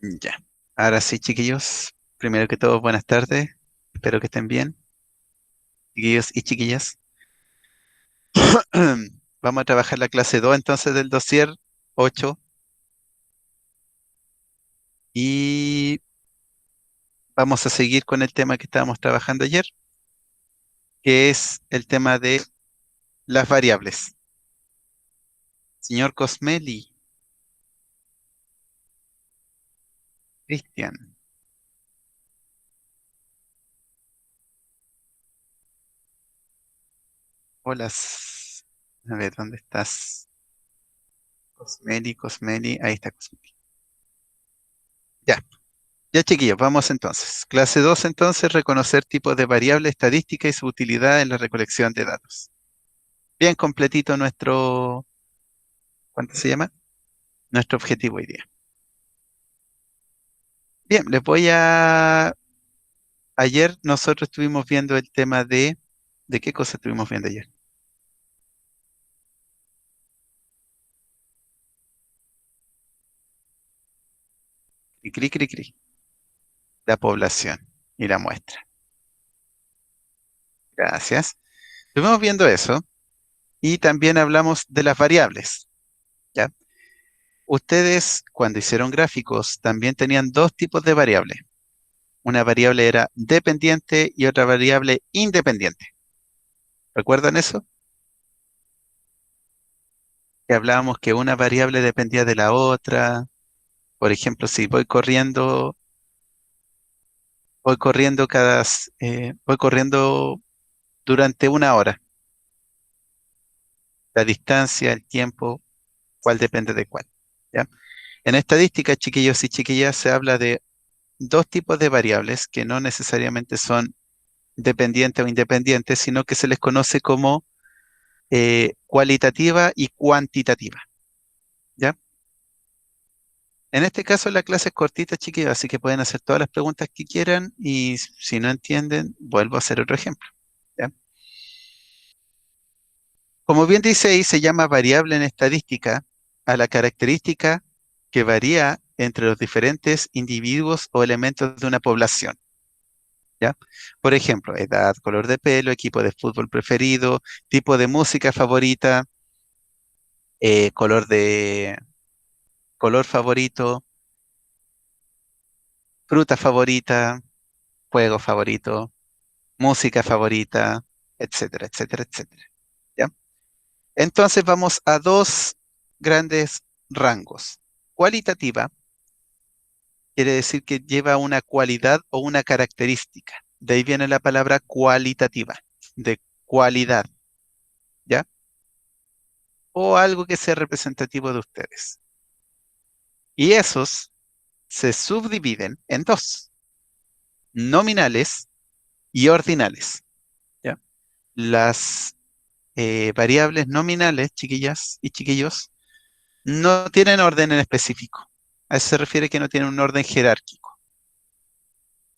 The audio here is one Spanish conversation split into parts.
Ya. Ahora sí, chiquillos. Primero que todo, buenas tardes. Espero que estén bien, chiquillos y chiquillas. Vamos a trabajar la clase 2 entonces del dossier 8 y vamos a seguir con el tema que estábamos trabajando ayer, que es el tema de las variables. Señor Cosmeli, Cristian, hola. A ver, ¿dónde estás? Cosmeli, Cosmeli, ahí está Cosmeli. Ya. Ya, chiquillos, vamos entonces. Clase 2 entonces, reconocer tipos de variable estadística y su utilidad en la recolección de datos. Bien completito nuestro, ¿cuánto se llama? Nuestro objetivo hoy día. Bien, ayer nosotros estuvimos viendo el tema ¿de qué cosa estuvimos viendo ayer? Y cri, cri, cri, la población y la muestra. Gracias. Estuvimos viendo eso y también hablamos de las variables, ¿ya? Ustedes, cuando hicieron gráficos, también tenían dos tipos de variables. Una variable era dependiente y otra variable independiente. ¿Recuerdan eso? Que hablábamos que una variable dependía de la otra. Por ejemplo, si voy corriendo durante una hora. La distancia, el tiempo, ¿cuál depende de cuál? ¿Ya? En estadística, chiquillos y chiquillas, se habla de dos tipos de variables que no necesariamente son dependientes o independientes, sino que se les conoce como cualitativa y cuantitativa. ¿Ya? En este caso la clase es cortita, chiquillos, así que pueden hacer todas las preguntas que quieran y si no entienden, vuelvo a hacer otro ejemplo. ¿Ya? Como bien dice ahí, se llama variable en estadística a la característica que varía entre los diferentes individuos o elementos de una población. ¿Ya? Por ejemplo, edad, color de pelo, equipo de fútbol preferido, tipo de música favorita, eh, color de color favorito, fruta favorita, juego favorito, música favorita, etcétera, etcétera, etcétera. ¿Ya? Entonces vamos a dos grandes rangos. Cualitativa quiere decir que lleva una cualidad o una característica. De ahí viene la palabra cualitativa, de cualidad, ¿ya? O algo que sea representativo de ustedes. Y esos se subdividen en dos, nominales y ordinales, ¿ya? Las variables nominales, chiquillas y chiquillos, no tienen orden en específico. A eso se refiere que no tienen un orden jerárquico.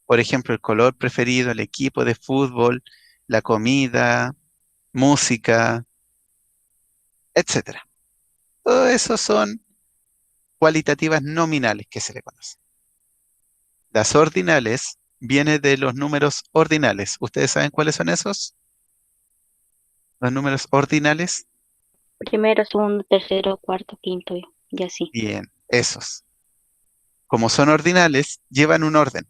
Por ejemplo, el color preferido, el equipo de fútbol, la comida, música, etcétera. Todo eso son cualitativas nominales que se le conocen. Las ordinales vienen de los números ordinales. ¿Ustedes saben cuáles son esos? Los números ordinales. Primero, segundo, tercero, cuarto, quinto y así. Bien, esos. Como son ordinales, llevan un orden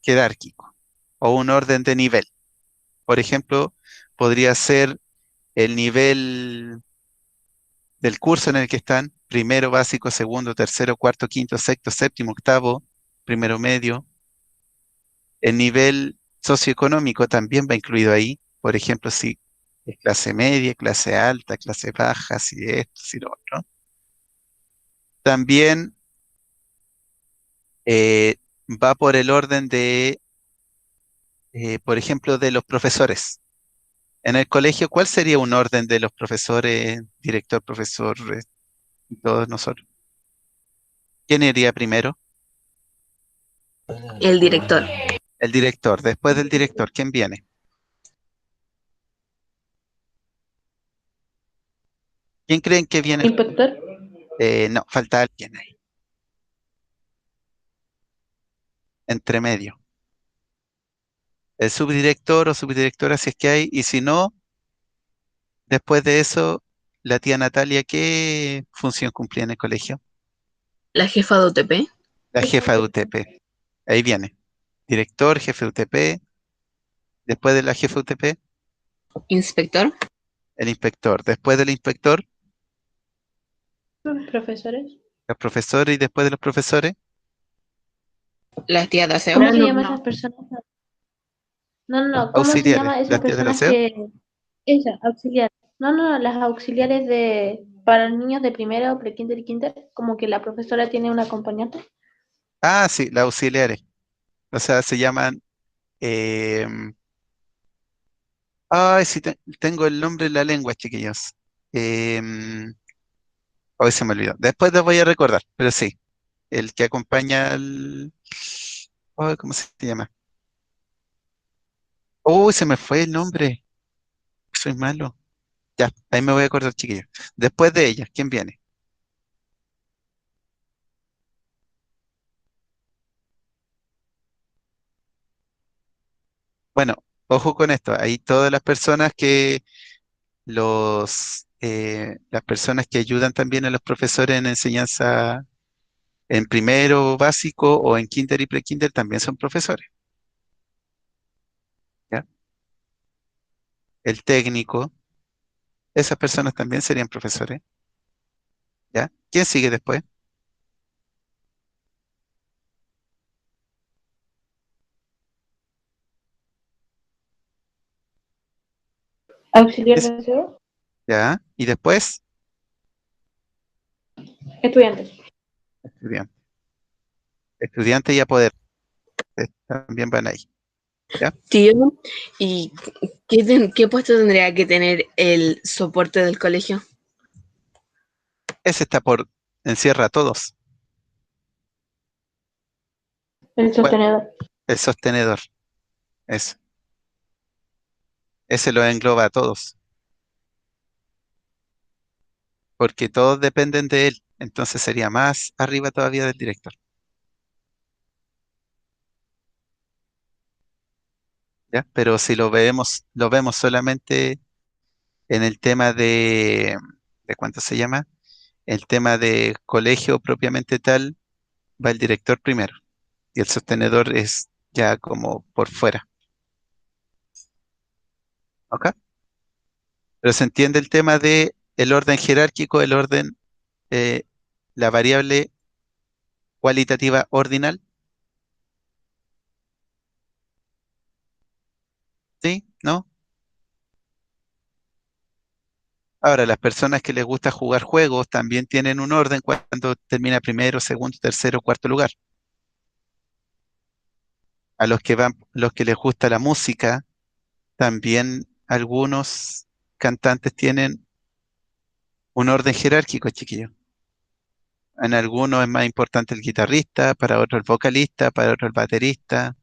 jerárquico o un orden de nivel. Por ejemplo, podría ser el nivel del curso en el que están, primero básico, segundo, tercero, cuarto, quinto, sexto, séptimo, octavo, primero medio. El nivel socioeconómico también va incluido ahí. Por ejemplo, si es clase media, clase alta, clase baja, si esto, si lo otro. También eh, va por el orden por ejemplo, de los profesores. En el colegio, ¿cuál sería un orden de los profesores, director, profesor, y todos nosotros? ¿Quién iría primero? El director. El director. Después del director, ¿quién viene? ¿Quién creen que viene? Inspector. No, falta alguien ahí. entre medio. El subdirector o subdirectora si es que hay, y si no, después de eso, la tía Natalia, ¿qué función cumplía en el colegio? La jefa de UTP. La jefa de UTP. Ahí viene. Director, jefe de UTP. Después de la jefa de UTP, Inspector. el inspector. Después del inspector, Profesores. los profesores. Y después de los profesores, La tía de aseo. ¿Cómo se llaman esas personas? No, no, no. ¿Cómo se auxiliares. llama esas Las tías del personas aseo. que... Esas, auxiliares. No, no, no, las auxiliares de... Para niños de primero, pre-kinder y kinder, como que la profesora tiene un acompañante. Ah, sí, las auxiliares. O sea, se llaman. Ay, sí, tengo el nombre en la lengua, chiquillos. Hoy se me olvidó. Después les voy a recordar, pero sí, el que acompaña al. Ay, ¿cómo se llama? Uy, se me fue el nombre. Soy malo. Ya, ahí me voy a acordar, chiquillos. Después de ella, ¿quién viene? Bueno, ojo con esto. Hay todas las personas que las personas que ayudan también a los profesores en enseñanza en primero básico o en kinder y pre-kinder también son profesores, ¿ya? El técnico, esas personas también serían profesores, ¿ya? ¿Quién sigue después? Auxiliar de Es- aseo. ¿Ya? Y después, Estudiantes. estudiante. Estudiante y a poder, también van ahí, ¿ya? Tío, ¿y qué puesto tendría que tener el soporte del colegio? Ese está por, encierra a todos. El Bueno, sostenedor. el sostenedor, eso. Ese lo engloba a todos, porque todos dependen de él, entonces sería más arriba todavía del director, ¿ya? Pero si lo vemos solamente en el tema ¿de cuánto se llama? El tema de colegio propiamente tal, va el director primero y el sostenedor es ya como por fuera, ¿ok? Pero se entiende el tema de el orden jerárquico, el orden, eh, la variable cualitativa ordinal, ¿sí? ¿No? Ahora, las personas que les gusta jugar juegos también tienen un orden cuando termina primero, segundo, tercero, cuarto lugar. A los que les gusta la música, también algunos cantantes tienen un orden jerárquico, chiquillo. En algunos es más importante el guitarrista, para otro el vocalista, para otro el baterista,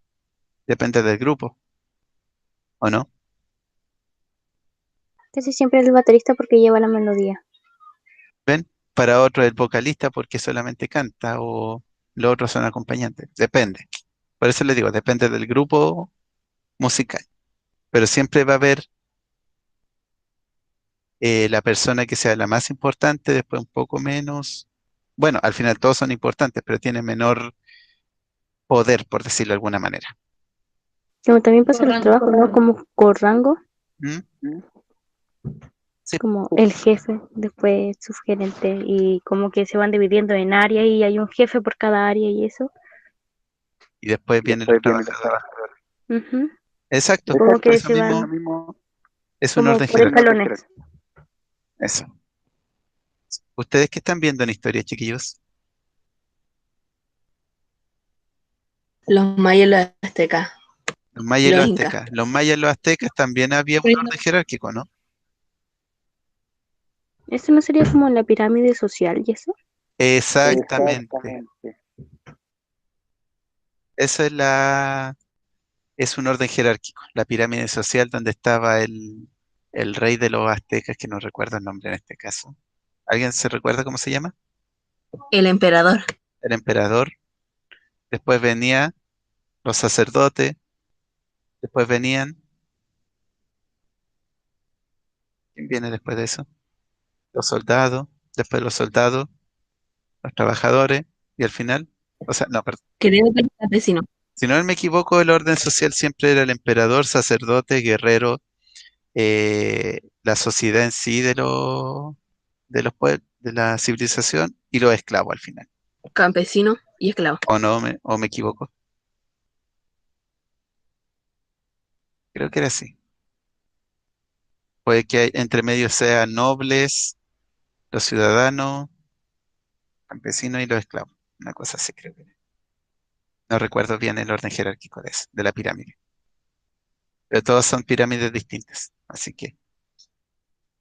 depende del grupo, ¿o no? Casi siempre el baterista porque lleva la melodía. ¿Ven? Para otro el vocalista porque solamente canta o los otros son acompañantes, depende. Por eso les digo, depende del grupo musical, pero siempre va a haber la persona que sea la más importante, después un poco menos. Bueno, al final todos son importantes, pero tienen menor poder, por decirlo de alguna manera. Como también pasa Por en los rango. trabajos, ¿no? Como con rango, ¿Mm? Sí. como el jefe, después subgerente, y como que se van dividiendo en áreas y hay un jefe por cada área y eso. Y después vienen los trabajadores. Ujú. Exacto, Como por que eso se van mismo es un como orden por jerárquico. escalones. Eso. ¿Ustedes qué están viendo en historia, chiquillos? Los mayas y los aztecas. Los mayas y Los los incas. aztecas. Los mayas y los aztecas también había un orden jerárquico, ¿no? Eso no sería como la pirámide social y eso. Exactamente. Esa es un orden jerárquico. La pirámide social donde estaba el rey de los aztecas, que no recuerdo el nombre en este caso. ¿Alguien se recuerda cómo se llama? El emperador. El emperador. Después venía los sacerdotes, después venían, ¿quién viene después de eso? Los soldados, después los soldados, los trabajadores, y al final, o sea, no, perdón. Creo que el campesino. Si no me equivoco, el orden social siempre era el emperador, sacerdote, guerrero, la sociedad en sí de los de la civilización y los esclavos al final. Campesino y esclavo. ¿O no o me equivoco? Creo que era así. Puede que entre medio sean nobles, los ciudadanos, campesinos y los esclavos. Una cosa así creo que era. No recuerdo bien el orden jerárquico de la pirámide. Pero todos son pirámides distintas. Así que,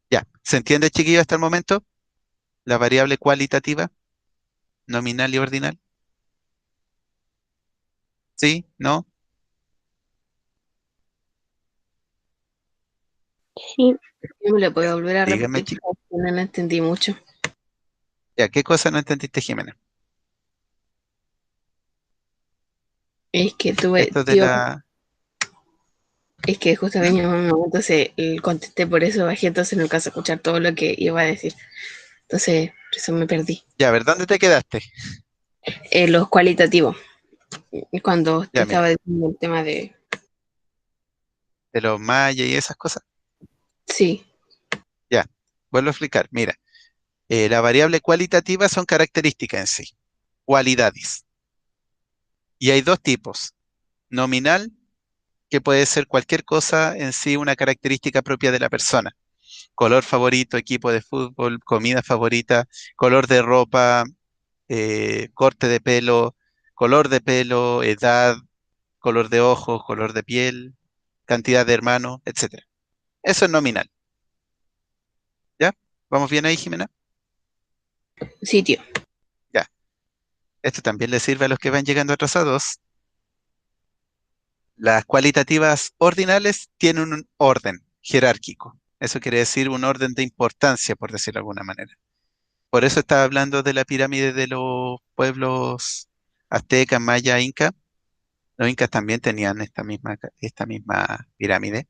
ya. ¿Se entiende, chiquillo, hasta el momento? La variable cualitativa, nominal y ordinal. ¿Sí? ¿No? Sí, Yo me lo puedo volver a Dígame, repetir porque no entendí mucho. Ya, ¿qué cosa no entendiste, Jimena? Es que Esto de tío, la... es que justo ¿Mm? venía en un momento, contesté por eso bajé, entonces no alcanzo a escuchar todo lo que iba a decir. Entonces, por eso me perdí. Ya, a ver, ¿dónde te quedaste? Los cualitativos, cuando te Ya, estaba mira, diciendo el tema de... de los mayas y esas cosas. Sí, Ya, vuelvo a explicar. Mira, la variable cualitativa son características en sí, cualidades. Y hay dos tipos. Nominal, que puede ser cualquier cosa en sí, una característica propia de la persona. Color favorito, equipo de fútbol, comida favorita, color de ropa, corte de pelo, edad, color de ojos, color de piel, cantidad de hermanos, etcétera. Eso es nominal. ¿Ya? ¿Vamos bien ahí, Jimena? sí, tío. Ya. Esto también le sirve a los que van llegando atrasados. Las cualitativas ordinales tienen un orden jerárquico. Eso quiere decir un orden de importancia, por decirlo de alguna manera. Por eso estaba hablando de la pirámide de los pueblos azteca, maya, inca. Los incas también tenían esta misma pirámide,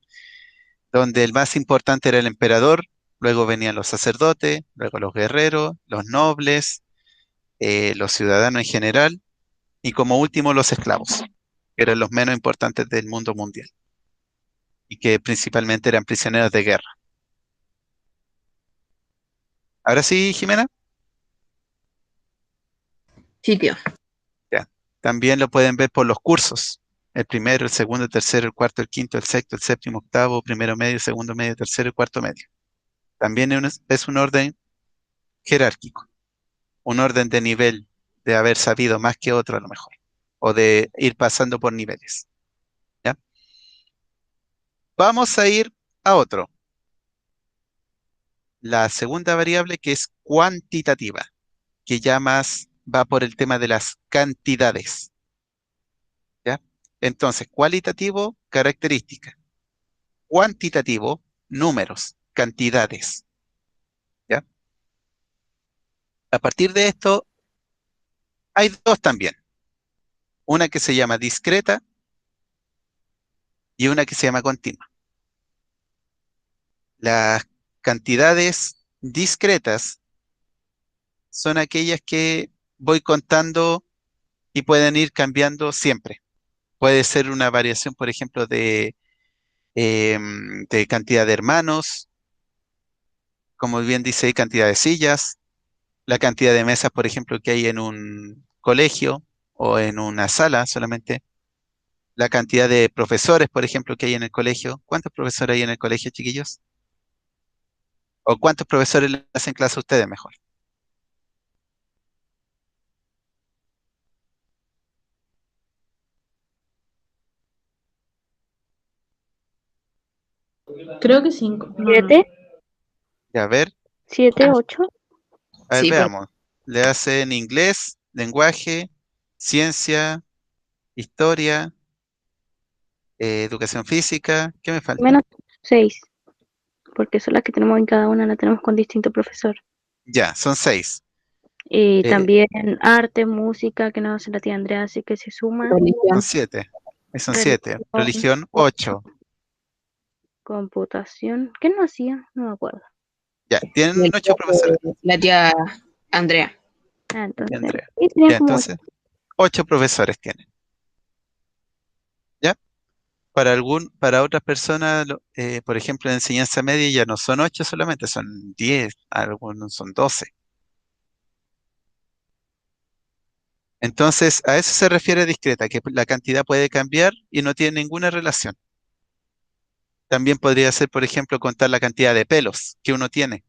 donde el más importante era el emperador, luego venían los sacerdotes, luego los guerreros, los nobles, los ciudadanos en general, y como último los esclavos, que eran los menos importantes del mundo mundial, y que principalmente eran prisioneros de guerra. Ahora sí, Jimena, Sí, tío. ya. También lo pueden ver por los cursos. El primero, el segundo, el tercero, el cuarto, el quinto, el sexto, el séptimo, octavo, primero medio, segundo medio, tercero y cuarto medio. También es un orden jerárquico, un orden de nivel, de haber sabido más que otro a lo mejor, o de ir pasando por niveles. ¿Ya? Vamos a ir a otro. La segunda variable que es cuantitativa, que ya más va por el tema de las cantidades. ¿Ya? Entonces, cualitativo, características. Cuantitativo, números, cantidades. ¿Ya? A partir de esto, hay dos también. Una que se llama discreta y una que se llama continua. Las cantidades discretas son aquellas que voy contando y pueden ir cambiando siempre. Puede ser una variación, por ejemplo, de cantidad de hermanos, como bien dice, cantidad de sillas, la cantidad de mesas, por ejemplo, que hay en un colegio o en una sala solamente, la cantidad de profesores, por ejemplo, que hay en el colegio. ¿Cuántos profesores hay en el colegio, chiquillos? ¿O cuántos profesores le hacen clase a ustedes mejor? Creo que 5. No, no. 7, Ya, siete, 8. a ver, Sí, por veamos. Le hacen inglés, lenguaje, ciencia, historia, educación física. ¿Qué me falta? Menos 6, porque son las que tenemos en cada una, la tenemos con distinto profesor. Ya, son 6. Y Eh, también arte, música, que nos hace la tía Andrea, así que se suma. son religión. 7. Son 7. Religión, Religión, 8. computación. ¿Qué no hacía? No me acuerdo. Ya, tienen 8 profesores. La tía Andrea. Ah, entonces, Andrea. sí, tenían Ya, como entonces, 8 profesores tienen. ¿Ya? Para otras personas, por ejemplo, en enseñanza media ya no son 8 solamente, son 10, algunos son 12. Entonces, a eso se refiere discreta, que la cantidad puede cambiar y no tiene ninguna relación. También podría ser, por ejemplo, contar la cantidad de pelos que uno tiene.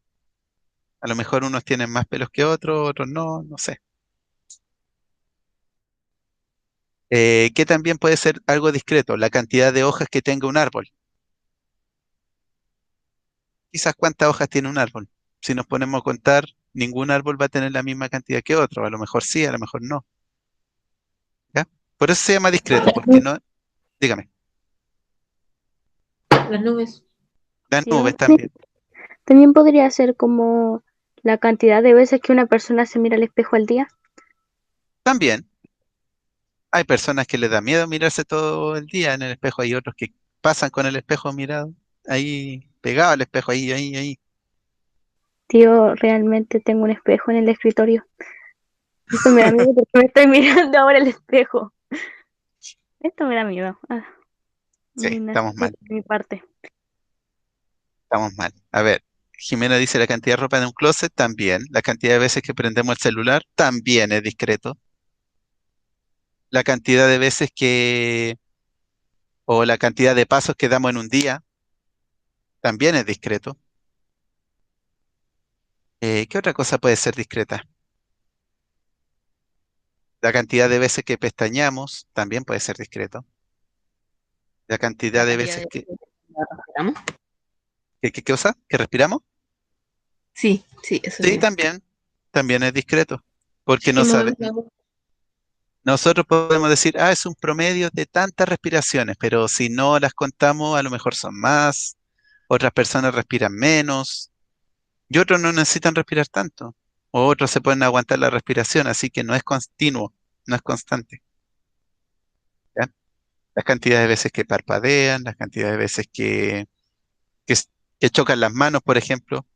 A lo mejor unos tienen más pelos que otros, otros no, no sé. Que también puede ser algo discreto, la cantidad de hojas que tenga un árbol. Quizás cuántas hojas tiene un árbol. Si nos ponemos a contar, ningún árbol va a tener la misma cantidad que otro. A lo mejor sí, a lo mejor no. ¿Ya? Por eso se llama discreto, porque no, dígame, Las nubes. las sí, nubes también. también podría ser como la cantidad de veces que una persona se mira al espejo al día. También hay personas que les da miedo mirarse todo el día en el espejo. Hay otros que pasan con el espejo mirado, ahí pegado al espejo, ahí, ahí, ahí. Tío, realmente tengo un espejo en el escritorio. Esto me da miedo porque me estoy mirando ahora el espejo. Esto me da miedo. Sí, Muy estamos narcisista mal, de mi parte. estamos mal. A ver, Jimena dice la cantidad de ropa en un closet, también. La cantidad de veces que prendemos el celular, también es discreto. La cantidad de veces o la cantidad de pasos que damos en un día, también es discreto. ¿Qué otra cosa puede ser discreta? La cantidad de veces que pestañeamos, también puede ser discreto. La La cantidad de cantidad veces de ¿la respiramos? ¿qué cosa? ¿Que respiramos? Sí, sí, eso Sí, sí. también es discreto, porque Que no movemos sabe, la boca. nosotros podemos decir, es un promedio de tantas respiraciones, pero si no las contamos, a lo mejor son más, otras personas respiran menos, y otros no necesitan respirar tanto, o otros se pueden aguantar la respiración, así que no es continuo, no es constante, ¿ya? Las cantidades de veces que parpadean, las cantidades de veces que, s- que chocan las manos, por ejemplo.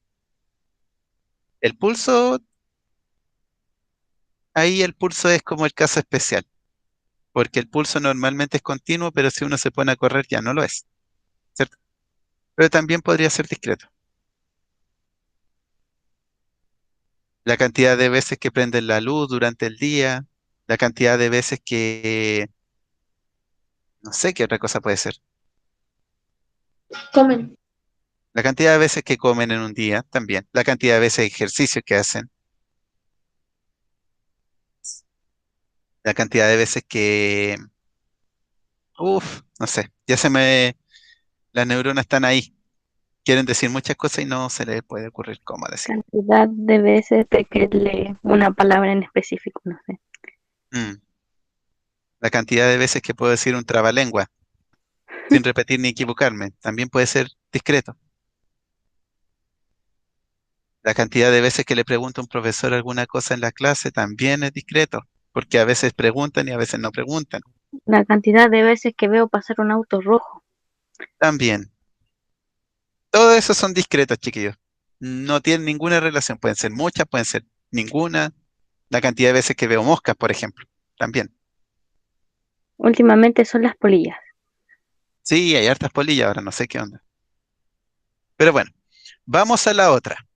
El pulso, ahí el pulso es como el caso especial, porque el pulso normalmente es continuo, pero si uno se pone a correr ya no lo es, ¿cierto? Pero también podría ser discreto. La cantidad de veces que prenden la luz durante el día, la cantidad de veces no sé qué otra cosa puede ser. Comen. La cantidad de veces que comen en un día también, la cantidad de veces de ejercicio que hacen, la cantidad de veces no sé, las neuronas están ahí, quieren decir muchas cosas y no se les puede ocurrir cómo decir. Cantidad de veces de que lee una palabra en específico, no sé. Mm. La cantidad de veces que puedo decir un trabalengua sin repetir ni equivocarme, también puede ser discreto. La cantidad de veces que le pregunta a un profesor alguna cosa en la clase también es discreto, porque a veces preguntan y a veces no preguntan. La cantidad de veces que veo pasar un auto rojo. También. Todo eso son discretos, chiquillos. No tienen ninguna relación. Pueden ser muchas, pueden ser ninguna. La cantidad de veces que veo moscas, por ejemplo, también. Últimamente son las polillas. Sí, hay hartas polillas ahora, no sé qué onda. Pero bueno, vamos a la otra.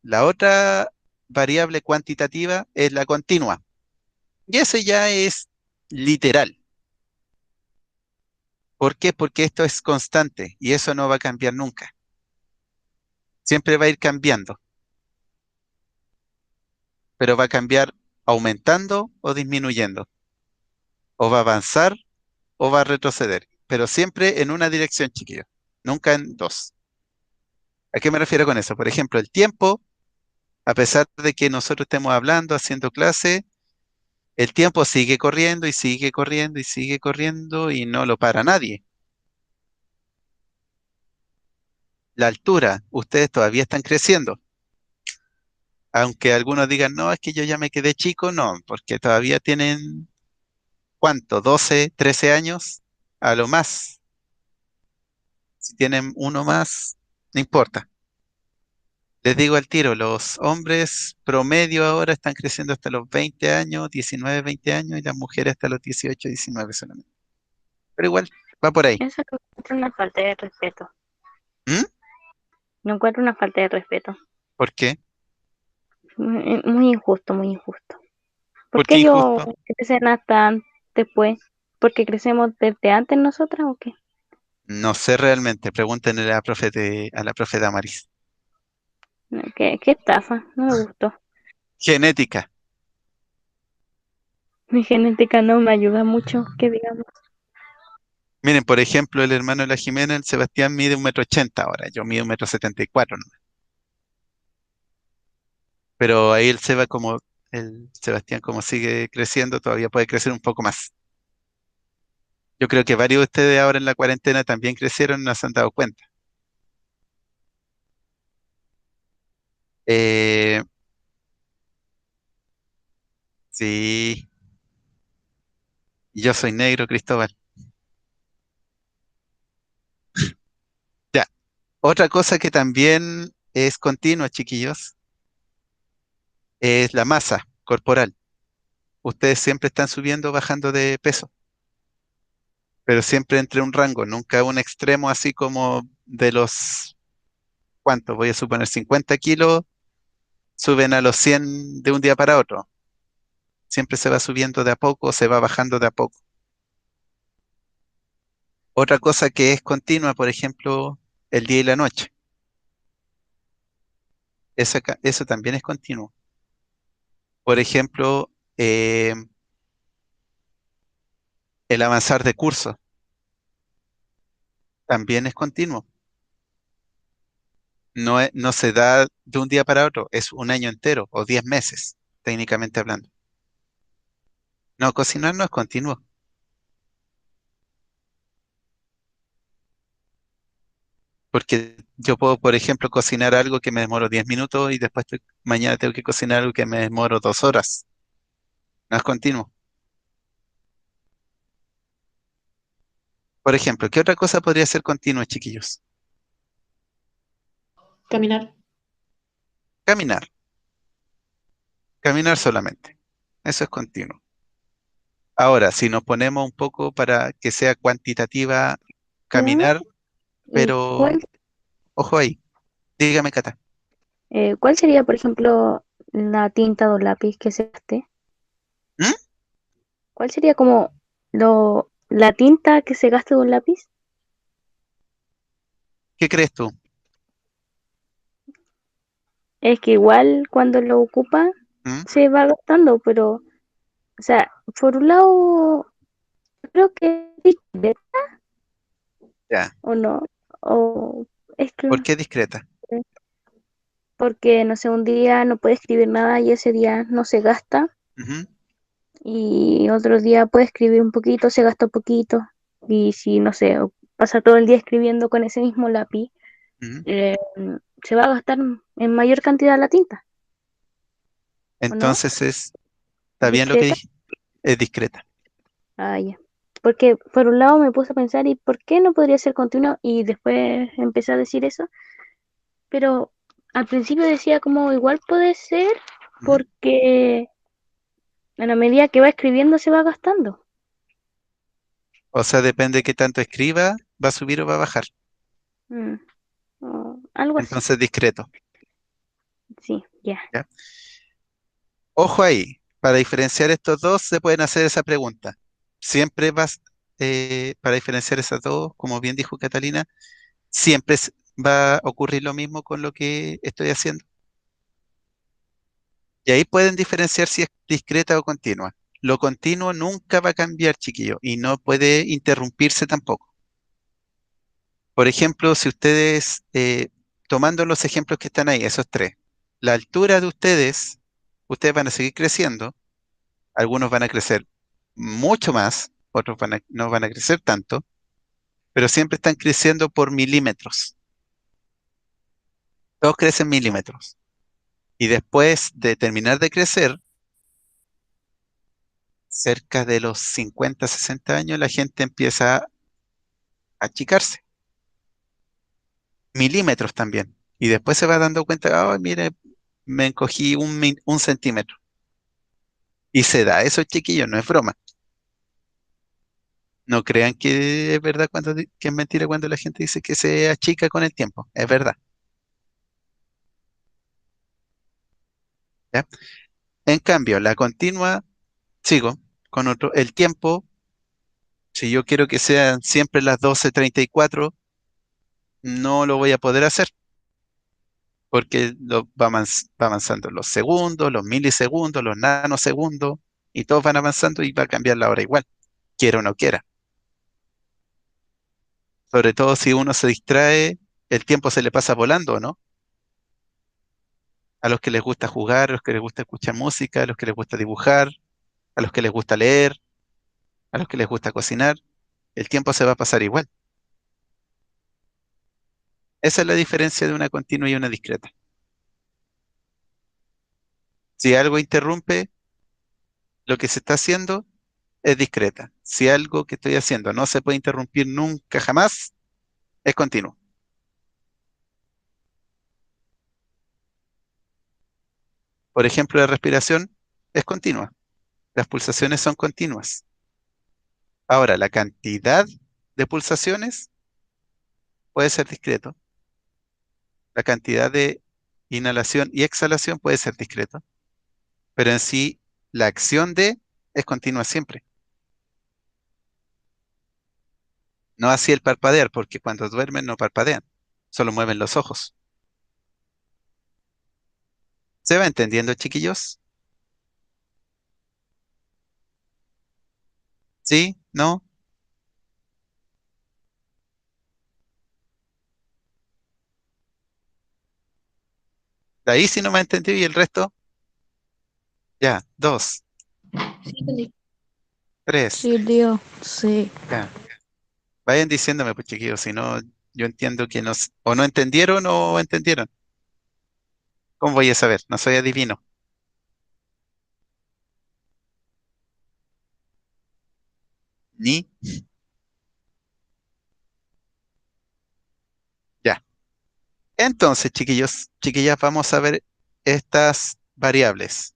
La otra variable cuantitativa es la continua. Y ese ya es literal. ¿Por qué? Porque esto es constante y eso no va a cambiar nunca. Siempre va a ir cambiando, pero va a cambiar aumentando o disminuyendo, o va a avanzar o va a retroceder, pero siempre en una dirección, chiquillos, nunca en dos. ¿A qué me refiero con eso? Por ejemplo, el tiempo, a pesar de que nosotros estemos hablando, haciendo clase, el tiempo sigue corriendo y sigue corriendo y sigue corriendo y no lo para nadie. La altura, ustedes todavía están creciendo. Aunque algunos digan, no, es que yo ya me quedé chico, no, porque todavía tienen, ¿cuánto? 12, 13 años. a lo más. Si tienen uno más, no importa. Les digo al tiro, los hombres promedio ahora están creciendo hasta los 20 años, 19, 20 años, y las mujeres hasta los 18, 19 solamente. Pero igual, va por ahí. Eso lo encuentro una falta de respeto. ¿Mm? No encuentro una falta de respeto. ¿Por qué? Muy injusto, muy injusto. ¿Por ¿Por qué qué yo injusto? crecen hasta después? ¿Porque crecemos desde antes nosotras o qué? No sé realmente. Pregúntenle a la profe Damaris. ¿Qué estafa? No me gustó. Genética. Mi genética no me ayuda mucho, que digamos. Miren, por ejemplo, el hermano de la Jimena, el Sebastián, mide 1,80 m ahora. Yo mido 1,74 m nomás. Pero ahí el Sebastián, como sigue creciendo, todavía puede crecer un poco más. Yo creo que varios de ustedes ahora en la cuarentena también crecieron y no se han dado cuenta. Eh, sí, yo soy negro, Cristóbal. Ya, otra cosa que también es continua, chiquillos, es la masa corporal. Ustedes siempre están subiendo o bajando de peso, pero siempre entre un rango, nunca un extremo así como de los, ¿cuántos? Voy a suponer 50 kilos, suben a los 100 de un día para otro. Siempre se va subiendo de a poco, se va bajando de a poco. Otra cosa que es continua, por ejemplo, el día y la noche. Eso también es continuo. Por ejemplo, el avanzar de curso también es continuo. No se da de un día para otro, es un año entero o 10 meses, técnicamente hablando. No, cocinar no es continuo, porque yo puedo, por ejemplo, cocinar algo que me demoro 10 minutos y después mañana tengo que cocinar algo que me demoro 2 horas. No es continuo. Por ejemplo, ¿qué otra cosa podría ser continua, chiquillos? Caminar. Caminar, caminar solamente. Eso es continuo. Ahora, si nos ponemos un poco para que sea cuantitativa, ¿Ya? caminar, ¿Y pero ojo ahí, dígame, Cata. cuál sería, por ejemplo, la tinta o lápiz que se gaste? ¿Mm? ¿Cuál sería como la tinta que se gaste de un lápiz? ¿Qué crees tú? Es que igual cuando lo ocupa ¿Mm? se va gastando, pero, o sea, por un lado, creo que es discreta Ya, o no, o es que, ¿por qué discreta? porque, no sé, un día no puede escribir nada y ese día no se gasta, Ujú, y otro día puede escribir un poquito, se gasta un poquito, y si, no sé, pasa todo el día escribiendo con ese mismo lápiz, ujú. eh, se va a gastar en mayor cantidad la tinta, ¿o no? Entonces está bien lo que ¿Discreta? dije, es discreta. Ah, ya. Porque por un lado me puse a pensar, ¿y por qué no podría ser continuo? Y después empecé a decir eso, pero al principio decía como igual puede ser Ujú. porque a la medida que va escribiendo se va gastando. O sea, depende de qué tanto escriba, va a subir o va a bajar. Mm, o algo así. Entonces discreto. Sí, ya. ¿Ya? Ojo ahí, para diferenciar estos dos se pueden hacer esa pregunta. Siempre para diferenciar esas dos, como bien dijo Catalina, siempre va a ocurrir lo mismo con lo que estoy haciendo. Y ahí pueden diferenciar si es discreta o continua. Lo continuo nunca va a cambiar, chiquillo, y no puede interrumpirse tampoco. Por ejemplo, si ustedes, tomando los ejemplos que están ahí, esos tres, la altura de ustedes van a seguir creciendo, algunos van a crecer mucho más, otros no van a crecer tanto, pero siempre están creciendo por milímetros. Todos crecen milímetros. Y después de terminar de crecer, cerca de los 50, 60 años, la gente empieza achicarse. Milímetros también. Y después se va dando cuenta, oh, mire, me encogí un centímetro. Y se da eso, chiquillos, no es broma. No crean que es verdad que es mentira cuando la gente dice que se achica con el tiempo. Es verdad. ¿Ya? En cambio, la continua, sigo con otro, el tiempo, si yo quiero que sean siempre las 12:34, no lo voy a poder hacer, porque va avanzando los segundos, los milisegundos, los nanosegundos, y todos van avanzando y va a cambiar la hora igual, quiera o no quiera. Sobre todo si uno se distrae, el tiempo se le pasa volando, ¿no? A los que les gusta jugar, a los que les gusta escuchar música, a los que les gusta dibujar, a los que les gusta leer, a los que les gusta cocinar, el tiempo se va a pasar igual. Esa es la diferencia de una continua y una discreta. Si algo interrumpe lo que se está haciendo, es discreta. Si algo que estoy haciendo no se puede interrumpir nunca jamás, es continuo. Por ejemplo, la respiración es continua. Las pulsaciones son continuas. Ahora, la cantidad de pulsaciones puede ser discreto. La cantidad de inhalación y exhalación puede ser discreto. Pero en sí, la acción de es continua siempre. No así el parpadear, porque cuando duermen no parpadean, solo mueven los ojos. ¿Se va entendiendo, chiquillos? ¿Sí? ¿No? De ahí sí no me entendí y el resto, ya, dos, Sí, entendí. tres, Sí, tío, sí. ya. Vayan diciéndome, pues chiquillos, si no, yo entiendo que o no entendieron o entendieron. ¿Cómo voy a saber? No soy adivino. Ni, ya. Entonces, chiquillos, chiquillas, vamos a ver estas variables.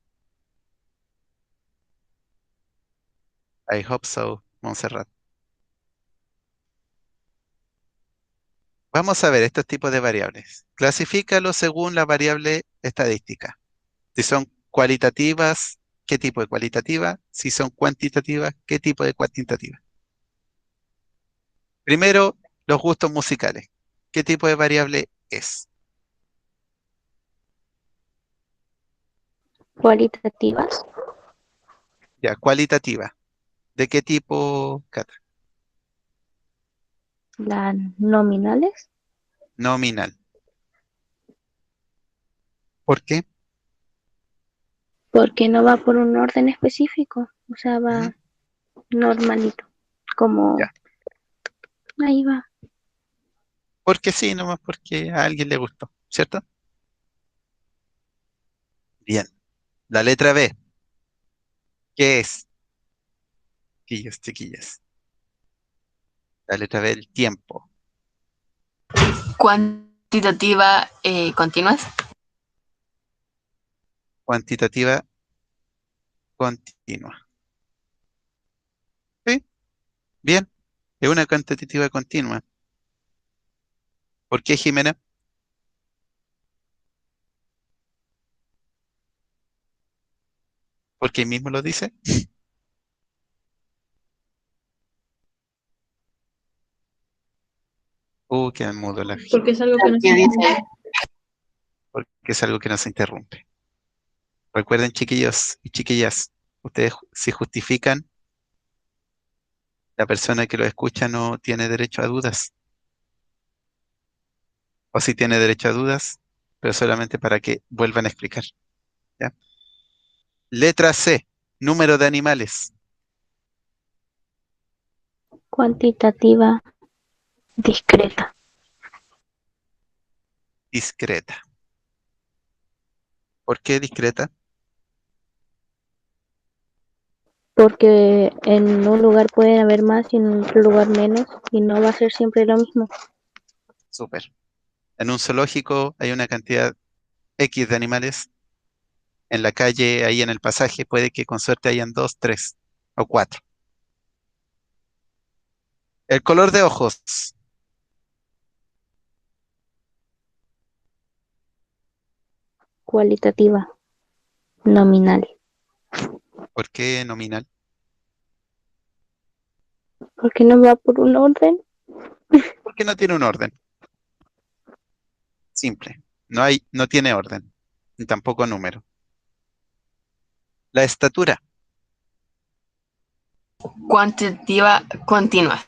I hope so, Montserrat. Vamos a ver estos tipos de variables. Clasifícalos según la variable estadística. Si son cualitativas, ¿qué tipo de cualitativa? Si son cuantitativas, ¿qué tipo de cuantitativa? Primero, los gustos musicales. ¿Qué tipo de variable es? Cualitativas, Ya, cualitativa. ¿De qué tipo, Cata? las nominales, Nominal. ¿Por qué? porque no va por un orden específico, o sea, Ujú, va normalito, como ya. ahí va. Porque sí, nomás porque a alguien le gustó, ¿cierto? Bien. La letra B. ¿Qué es? Chiquillos, chiquillas. La letra B, el tiempo. Cuantitativa continuas. Cuantitativa continua. ¿Sí? Bien. Es una cuantitativa continua. ¿Por qué, Jimena? Porque ahí mismo lo dice. Qué mudo la Jimena. Porque es algo que no se ¿Qué dice? entiende. Porque es algo que no se interrumpe. Recuerden, chiquillos y chiquillas, ustedes si justifican, la persona que lo escucha no tiene derecho a dudas. O si tiene derecho a dudas, pero solamente para que vuelvan a explicar. ¿Ya? Letra C, número de animales, Cuantitativa discreta, discreta. ¿Por qué discreta? porque en un lugar pueden haber más y en otro lugar menos, y no va a ser siempre lo mismo. Súper. En un zoológico hay una cantidad X de animales. En la calle, ahí en el pasaje, puede que con suerte hayan 2, 3 o 4. El color de ojos. Cualitativa, nominal, ¿Por qué nominal? porque no va por un orden. Porque no tiene un orden. Simple. No tiene orden. Ni tampoco número. La estatura. Cuantitativa continua.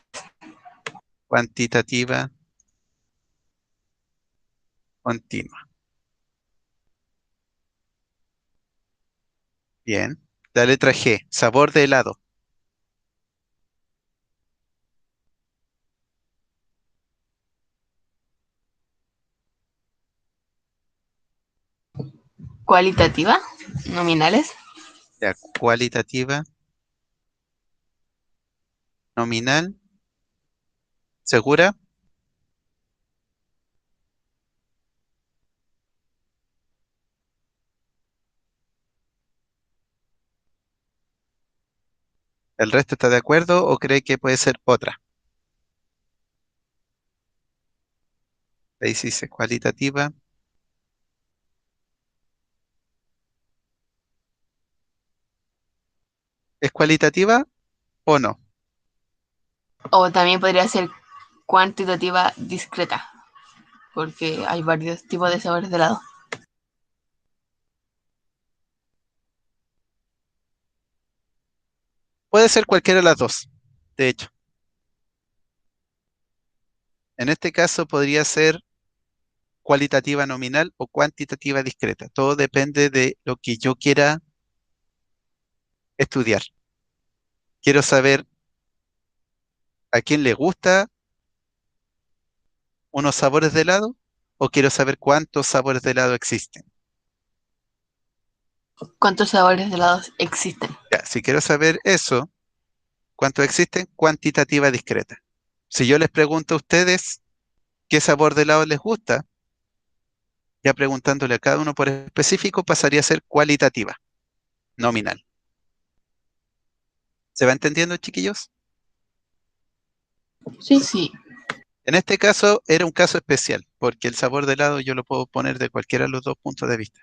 Cuantitativa continua. Bien. La letra G. Sabor de helado. Cualitativa, nominales. La cualitativa. Nominal. ¿Segura? ¿El resto está de acuerdo o cree que puede ser otra? Ahí sí dice cualitativa. ¿Es cualitativa o no? O también podría ser cuantitativa discreta, porque hay varios tipos de sabores de helado. Puede ser cualquiera de las dos, de hecho. En este caso podría ser cualitativa nominal o cuantitativa discreta. Todo depende de lo que yo quiera estudiar. Quiero saber a quién le gusta unos sabores de helado o quiero saber cuántos sabores de helado existen. ¿Cuántos sabores de helados existen? Ya, si quiero saber eso, cuántos existen, cuantitativa discreta. Si yo les pregunto a ustedes qué sabor de helado les gusta, ya preguntándole a cada uno por específico, pasaría a ser cualitativa, nominal. ¿Se va entendiendo, chiquillos? Sí, Sí. En este caso era un caso especial, porque el sabor de helado yo lo puedo poner de cualquiera de los dos puntos de vista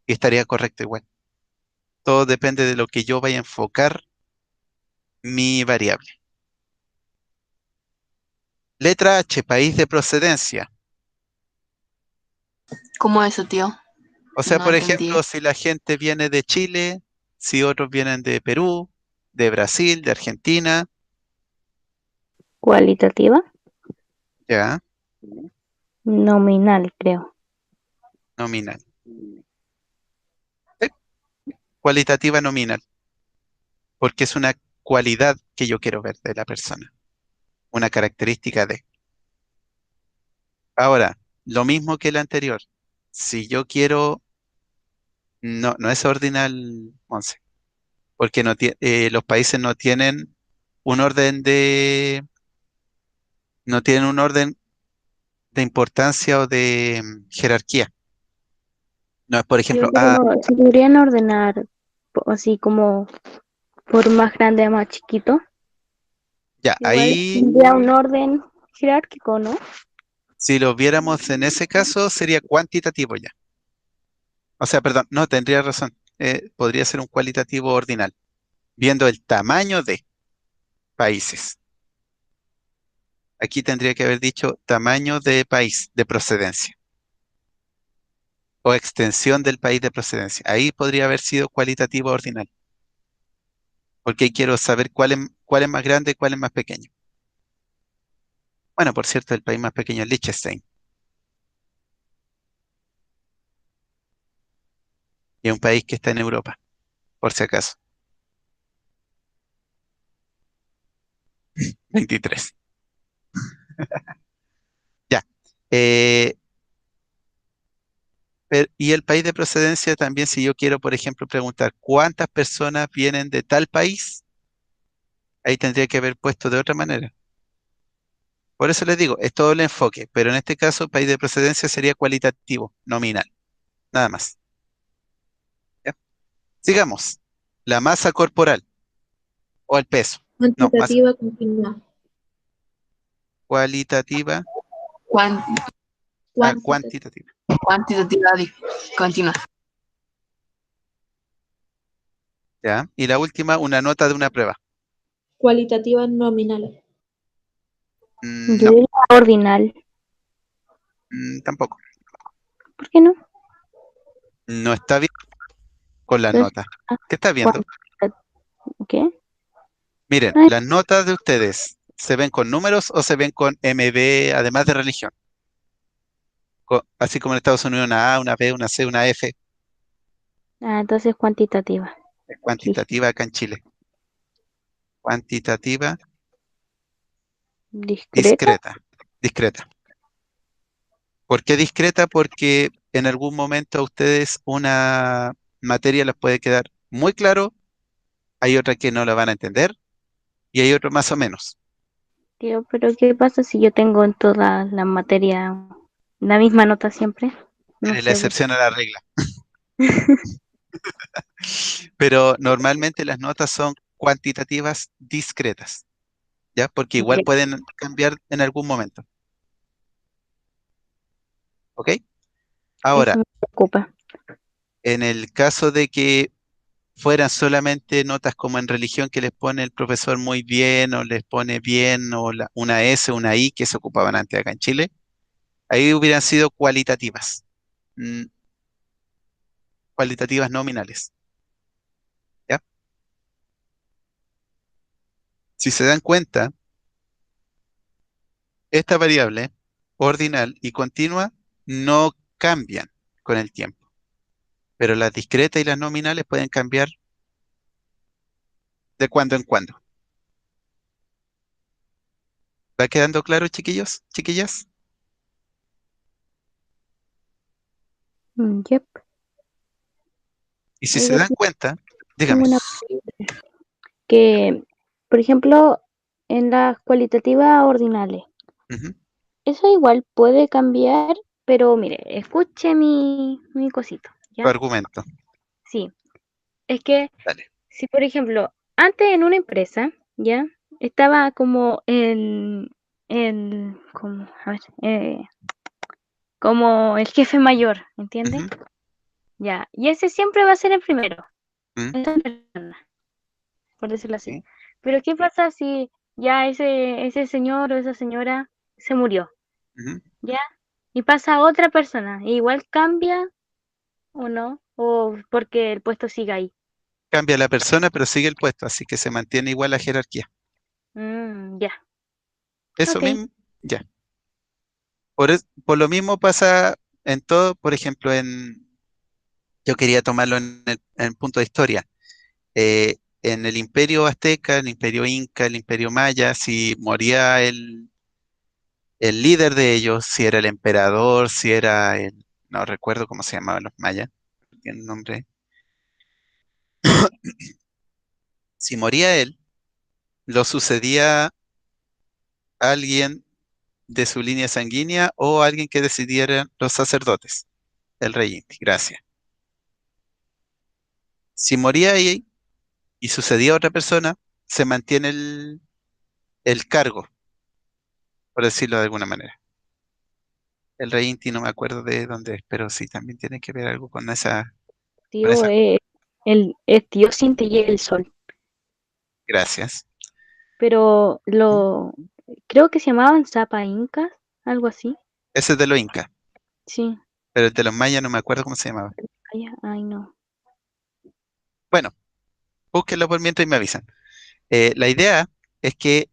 y estaría correcto igual. Todo depende de lo que yo vaya a enfocar mi variable. Letra H, país de procedencia. ¿Cómo eso, tío? O sea, No por entendí. ejemplo, si la gente viene de Chile, si otros vienen de Perú, de Brasil, de Argentina, Cualitativa, ya, nominal, creo. nominal. Sí, cualitativa nominal, porque es una cualidad que yo quiero ver de la persona, una característica de. Ahora, lo mismo que el anterior. Si yo quiero, no, no es ordinal, Monse, porque los países no tienen un orden de importancia o de jerarquía. No es, por ejemplo, Pero se podrían ordenar así como por más grande a más chiquito. ya, Igual ahí, tendría un orden jerárquico, ¿no? si lo viéramos en ese caso, sería cuantitativo ya. O sea, perdón, no, tendría razón. Podría ser un cualitativo ordinal, viendo el tamaño de países. Aquí tendría que haber dicho tamaño de país, de procedencia, o extensión del país de procedencia. Ahí podría haber sido cualitativo ordinal, porque ahí quiero saber cuál es más grande y cuál es más pequeño. Bueno, por cierto, el país más pequeño es Liechtenstein, y es un país que está en Europa, por si acaso. 23. Ya. Eh, Y el país de procedencia también, si yo quiero, por ejemplo, preguntar cuántas personas vienen de tal país, ahí tendría que haber puesto de otra manera. Por eso les digo, es todo el enfoque, pero en este caso, país de procedencia sería cualitativo, nominal, nada más. ¿Ya? Sigamos. La masa corporal o el peso. No, más Cuantitativa continua. cualitativa Cuan- a Cuantitativa. cuantitativa. Cuantitativa continua. ¿Ya? Y la última, una nota de una prueba. Cualitativa nominal. Yo No, diría ordinal. tampoco. ¿Por qué no? No está bien con las Entonces, notas. ¿Qué está viendo? ¿qué? Miren, Ay, las notas de ustedes, ¿se ven con números o se ven con MB, además de religión? Así como en Estados Unidos una A, una B, una C, una F, entonces cuantitativa. es Sí. cuantitativa acá en Chile. Cuantitativa, Discreta. discreta, discreta. ¿Por qué discreta? Porque en algún momento a ustedes una materia les puede quedar muy claro, hay otra que no la van a entender y hay otro más o menos. Tío, pero ¿qué pasa si yo tengo en todas las materias la misma nota siempre? No Eres la sé. Pues. excepción a la regla. Pero normalmente las notas son cuantitativas discretas, ¿ya? Porque igual Ya, pueden cambiar en algún momento, ¿ok? eso Ahora, me preocupa. en el caso de que fueran solamente notas como en religión que les pone el profesor muy bien o les pone bien o una S, una I que se ocupaban antes acá en Chile, ahí hubieran sido cualitativas, mm, cualitativas nominales, ¿ya? Si se dan cuenta, esta variable ordinal y continua no cambian con el tiempo, pero las discretas y las nominales pueden cambiar de cuando en cuando. ¿Va quedando claro, chiquillos, chiquillas? Yep. Y si se Oiga, dan cuenta, tengo dígame. una que, por ejemplo, en las cualitativas ordinales, Ujú, eso igual puede cambiar, pero mire, escuche mi cosito, tu ¿ya? argumento, Sí, es que dale. si, por ejemplo, antes en una empresa, ¿ya? Estaba como como, a ver, como el jefe mayor, ¿entiendes? Ujú, Ya, y ese siempre va a ser el primero, mm, esa persona, por decirlo así. sí, Pero ¿qué pasa si ya ese señor o esa señora se murió, ujú. ¿ya? Y pasa a otra persona, ¿e igual cambia o no? ¿O porque el puesto sigue ahí? Cambia la persona, pero sigue el puesto, así que se mantiene igual la jerarquía. Ya, Eso ok. mismo, ya. Por lo mismo pasa en todo, por ejemplo, yo quería tomarlo en el punto de historia. En el Imperio Azteca, el Imperio Inca, el Imperio Maya, si moría el líder de ellos, si era el emperador, si era no recuerdo cómo se llamaban los mayas, tiene un nombre. Si moría él, lo sucedía alguien de su línea sanguínea o alguien que decidieran los sacerdotes, el rey Inti, gracias. Si moría ahí y sucedía a otra persona, se mantiene el cargo, por decirlo de alguna manera. El rey Inti no me acuerdo de dónde es, pero sí, también tiene que ver algo con Tío, esa. es Dios sin y el sol. Gracias. Pero creo que se llamaban Zapa Incas, algo así. Ese es de los incas, Sí, pero el de los mayas no me acuerdo cómo se llamaba. ay no. Bueno, búsquenlo por mientras y me avisan. La idea es que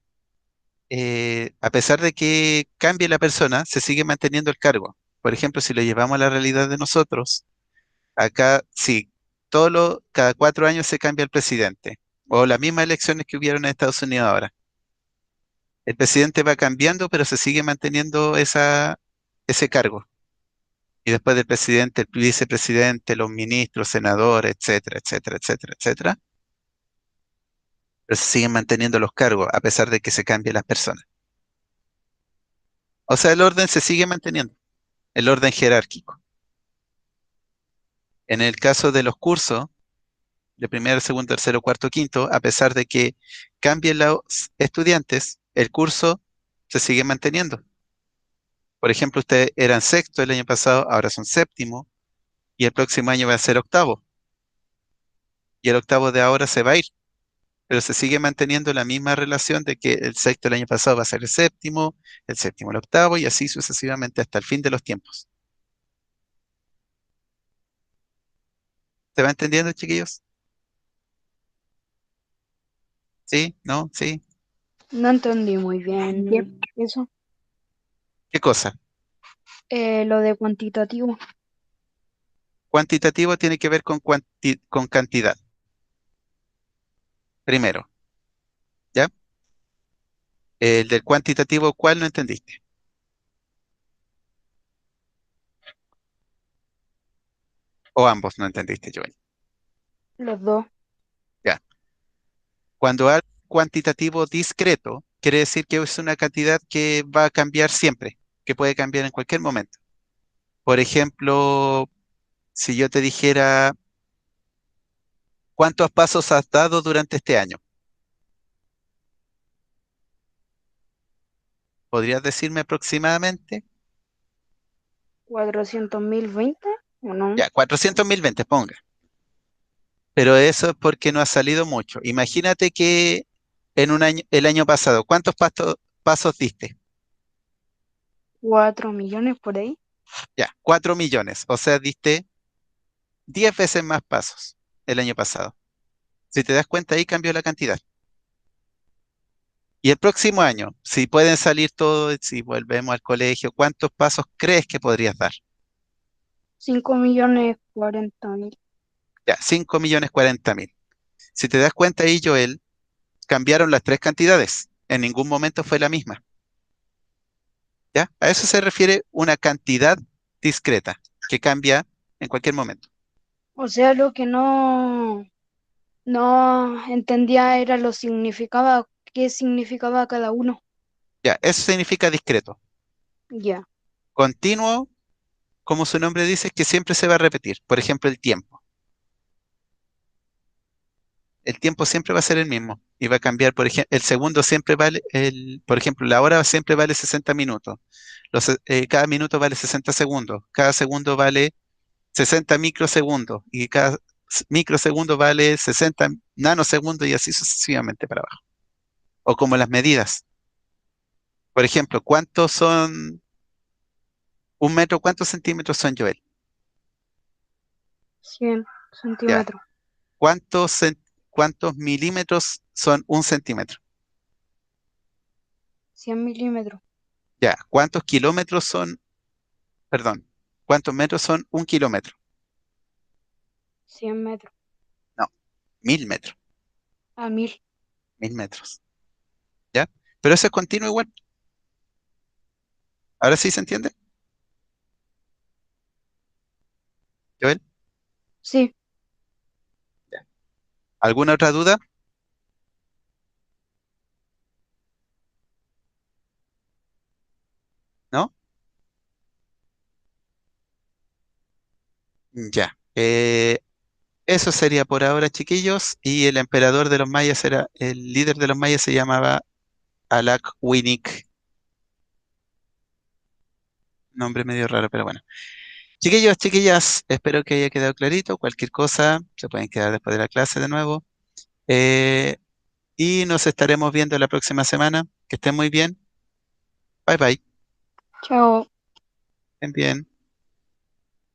a pesar de que cambie la persona, se sigue manteniendo el cargo. Por ejemplo, si lo llevamos a la realidad de nosotros, acá sí, cada 4 años se cambia el presidente, o las mismas elecciones que hubieron en Estados Unidos ahora. El presidente va cambiando, pero se sigue manteniendo ese cargo. Y después del presidente, el vicepresidente, los ministros, senadores, etcétera, etcétera, etcétera, etcétera. Pero se siguen manteniendo los cargos a pesar de que se cambien las personas. O sea, el orden se sigue manteniendo, el orden jerárquico. En el caso de los cursos, de primero, segundo, tercero, cuarto, quinto, a pesar de que cambien los estudiantes, el curso se sigue manteniendo. Por ejemplo, ustedes eran sexto el año pasado, ahora son séptimo, y el próximo año va a ser octavo. Y el octavo de ahora se va a ir, pero se sigue manteniendo la misma relación de que el sexto el año pasado va a ser el séptimo el octavo, y así sucesivamente hasta el fin de los tiempos. ¿Se va entendiendo, chiquillos? ¿Sí? ¿No? ¿Sí? No entendí muy bien eso. ¿Qué cosa? Lo de cuantitativo. Cuantitativo tiene que ver con cantidad, primero, ¿ya? El del cuantitativo, ¿cuál no entendiste? O ambos no entendiste, Joel. Los dos. Ya. Cuando hay cuantitativo discreto, quiere decir que es una cantidad que va a cambiar siempre, que puede cambiar en cualquier momento. Por ejemplo, si yo te dijera, ¿cuántos pasos has dado durante este año? ¿Podrías decirme aproximadamente? 400.020, ¿o no? Ya, 400.020, ponga. Pero eso es porque no ha salido mucho. Imagínate que en un año, el año pasado, ¿cuántos pasos diste? 4 millones por ahí. Ya, 4 millones. O sea, diste 10 veces más pasos el año pasado. Si te das cuenta, ahí cambió la cantidad. Y el próximo año, si pueden salir todos, si volvemos al colegio, ¿cuántos pasos crees que podrías dar? 5.040.000. Ya, 5.040.000. Si te das cuenta ahí, Joel, cambiaron las tres cantidades. En ningún momento fue la misma. ¿Ya? A eso se refiere una cantidad discreta que cambia en cualquier momento. O sea, lo que no entendía era lo significaba, qué significaba cada uno. Ya, eso significa discreto. Ya. Continuo, como su nombre dice, es que siempre se va a repetir. Por ejemplo, el tiempo. El tiempo siempre va a ser el mismo y va a cambiar. Por ejemplo, el segundo siempre vale, por ejemplo, la hora siempre vale 60 minutos. Cada minuto vale 60 segundos. Cada segundo vale 60 microsegundos y cada microsegundo vale 60 nanosegundos y así sucesivamente para abajo. O como las medidas. Por ejemplo, ¿cuántos son un metro? ¿Cuántos centímetros son, Joel? 100 Ya. centímetros. ¿Cuántos milímetros son un centímetro? 100 milímetros. Ya. ¿Cuántos kilómetros son, perdón, cuántos metros son un kilómetro? 100 metros. No, 1.000 metros. A 1.000. 1.000 metros. ¿Ya? Pero eso es continuo igual. ¿Ahora sí se entiende, Joel? Sí. Ya. ¿Alguna otra duda? ¿No? Ya. Eso sería por ahora, chiquillos. Y el emperador de los mayas el líder de los mayas se llamaba Alak Winnik. Nombre medio raro, pero bueno. Chiquillos, chiquillas, espero que haya quedado clarito. Cualquier cosa, se pueden quedar después de la clase de nuevo. Eh, y nos estaremos viendo la próxima semana. Que estén muy bien. Bye bye. Chao. Estén bien.